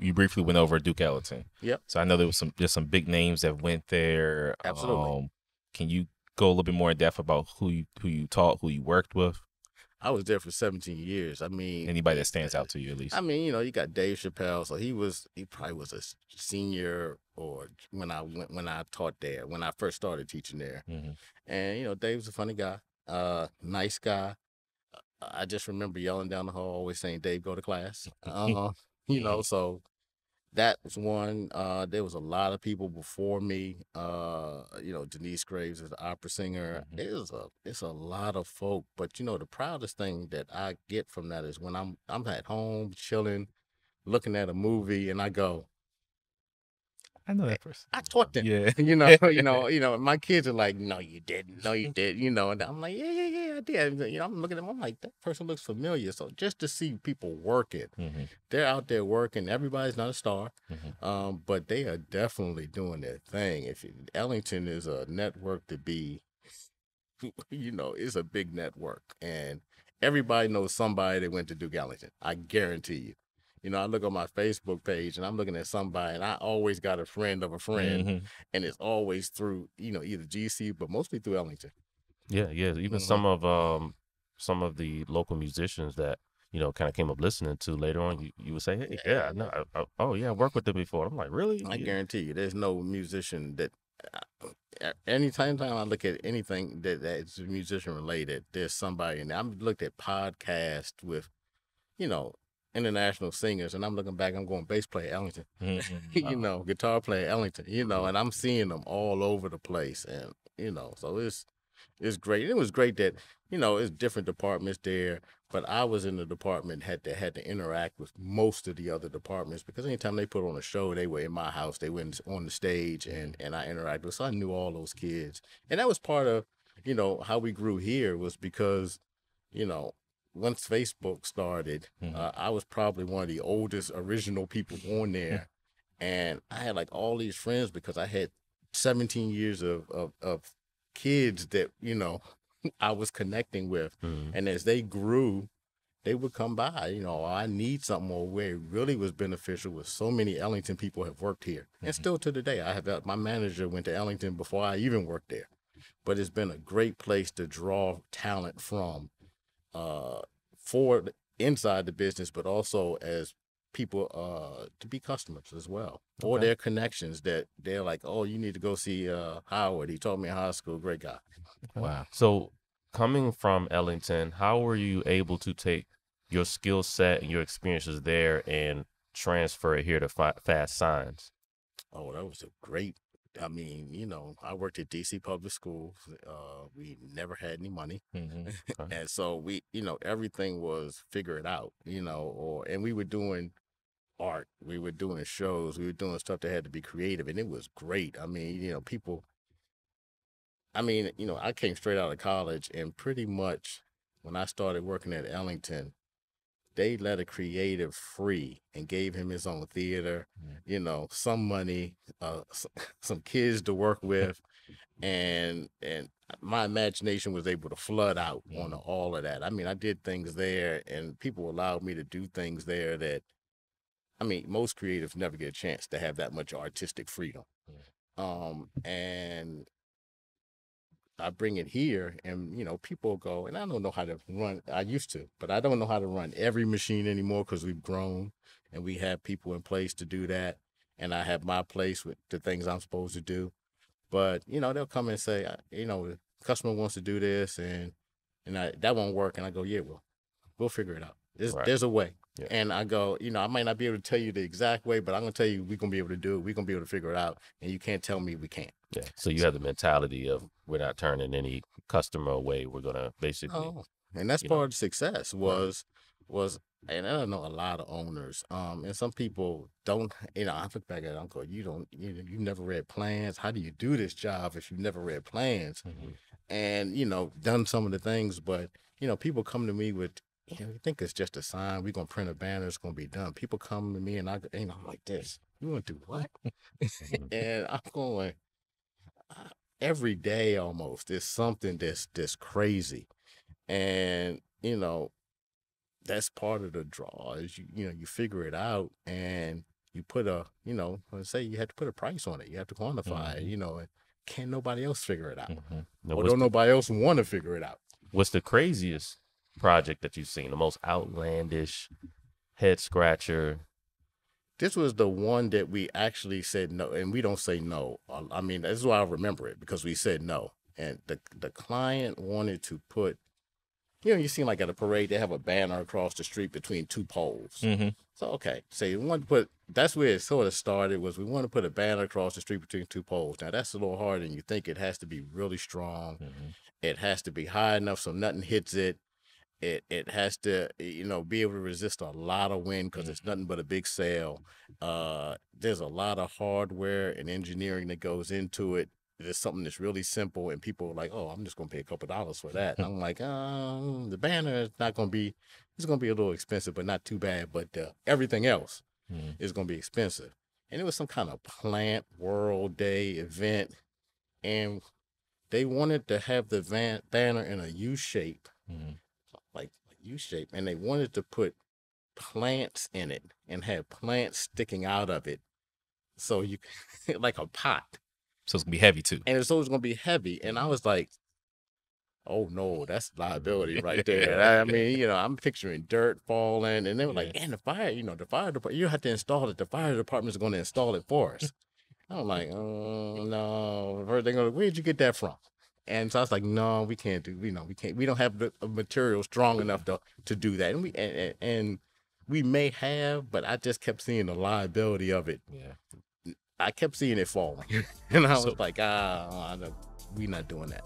you briefly went over Duke Ellington. Yep. So I know there's some big names that went there. Absolutely. Can you go a little bit more in depth about who you taught, who you worked with? I was there for 17 years. I mean, Anybody that stands out to you at I least? mean, you got Dave Chappelle. So he probably was a senior or when I taught there, when I first started teaching there. Mm-hmm. And Dave's a funny guy, nice guy. I just remember yelling down the hall, always saying, "Dave, go to class." So that was one. There was a lot of people before me. Denise Graves is the opera singer. Mm-hmm. It's a lot of folk. But the proudest thing that I get from that is when I'm at home chilling, looking at a movie, and I go, I know that person. I taught them. Yeah. My kids are like, no, you didn't. No, you did. And I'm like, yeah, I did. I'm looking at them. I'm like, that person looks familiar. So just to see people work it, Mm-hmm. they're out there working. Everybody's not a star, Mm-hmm. but they are definitely doing their thing. Ellington is a network to be, it's a big network, and everybody knows somebody that went to Duke Ellington. I guarantee you. I look on my Facebook page and I'm looking at somebody, and I always got a friend of a friend, Mm-hmm. and it's always through, either GC, but mostly through Ellington. Yeah. Even some of the local musicians that kind of came up listening to later on, you would say, hey, yeah, no, oh yeah, I worked with them before. I'm like, really? I guarantee you, there's no musician that. Anytime I look at anything that's musician related, there's somebody, and I've looked at podcasts with, international singers, and I'm looking back, I'm going bass player Ellington, Mm-hmm. guitar player Ellington, and I'm seeing them all over the place, and so it's great. It was great that it's different departments there, but I was in the department had to interact with most of the other departments because anytime they put on a show, they were in my house, they went on the stage, and I interacted with. So I knew all those kids, and that was part of how we grew here was because you know once Facebook started, Mm-hmm. I was probably one of the oldest original people on there, and I had like all these friends because I had 17 years of kids that I was connecting with, Mm-hmm. and as they grew, they would come by. I need something, or where it really was beneficial was so many Ellington people have worked here, and still to the day, I have my manager went to Ellington before I even worked there, but it's been a great place to draw talent from, for inside the business, but also as people to be customers as well, or Okay. their connections that they're like, oh, you need to go see Howard. He taught me in high school. Great guy. Wow. So coming from Ellington, how were you able to take your skill set and your experiences there and transfer it here to Fast Signs? Oh, that was a great. I mean, I worked at DC Public Schools. We never had any money, Mm-hmm. Okay. and so we, everything was figure it out, and we were doing art, we were doing shows, we were doing stuff that had to be creative, and it was great. I mean, people. I mean, I came straight out of college, and pretty much when I started working at Ellington, they let a creative free and gave him his own theater, some money, some kids to work with, and my imagination was able to flood out on all of that. I mean, I did things there, and people allowed me to do things there that, I mean, most creatives never get a chance to have that much artistic freedom. And I bring it here, and people go, and I don't know how to run. I used to, but I don't know how to run every machine anymore because we've grown and we have people in place to do that, and I have my place with the things I'm supposed to do. But they'll come and say, the customer wants to do this, and that won't work, and I go, yeah, well, we'll figure it out. Right. There's a way. Yeah. And I go, I might not be able to tell you the exact way, but I'm gonna tell you we're gonna be able to do it. We're gonna be able to figure it out, and you can't tell me we can't. Yeah. So you have the mentality of we're not turning any customer away. We're gonna basically, Oh, and that's part of the success was, and I know a lot of owners, and some people don't. I look back at it, Uncle, you never read plans. How do you do this job if you've never read plans? Mhm. And done some of the things, but people come to me with. You think it's just a sign? We're gonna print a banner. It's gonna be done. People come to me, and I'm like this. You want to do what? And I'm going every day almost. There's something that's crazy, and that's part of the draw. Is you figure it out, and you put a, let's say you had to put a price on it. You have to quantify it, and can nobody else figure it out? Now, Or don't nobody else want to figure it out? what's the craziest project that you've seen? The most outlandish, head scratcher? This was the one that we actually said no, and we don't say no. I mean, this is why I remember it, because we said no. And the client wanted to put, you see like at a parade, they have a banner across the street between two poles. So, okay, so you want to put, that's where it sort of started, was we want to put a banner across the street between two poles. Now, that's a little harder than you think. It has to be really strong. It has to be high enough so nothing hits it. It has to, be able to resist a lot of wind, because it's nothing but a big sail. There's a lot of hardware and engineering that goes into it. It's something that's really simple, and people are like, oh, I'm just going to pay a couple dollars for that. And I'm like, the banner is not going to be, it's going to be a little expensive, but not too bad. But everything else is going to be expensive. And it was some kind of Plant World Day event, and they wanted to have the banner in a U shape, like U shape, and they wanted to put plants in it and have plants sticking out of it, so you like a pot. So it's gonna be heavy too. And it's always gonna be heavy. And I was like, oh no, that's liability right there. I mean, I'm picturing dirt falling, and they were like, and the fire department, you have to install it. The fire department is going to install it for us. I'm like, oh no. First they're going, where'd you get that from? And so I was like, no, we can't do, we don't have the material strong enough to do that. And we may have, but I just kept seeing the liability of it. I kept seeing it falling. And I was like, we're not doing that.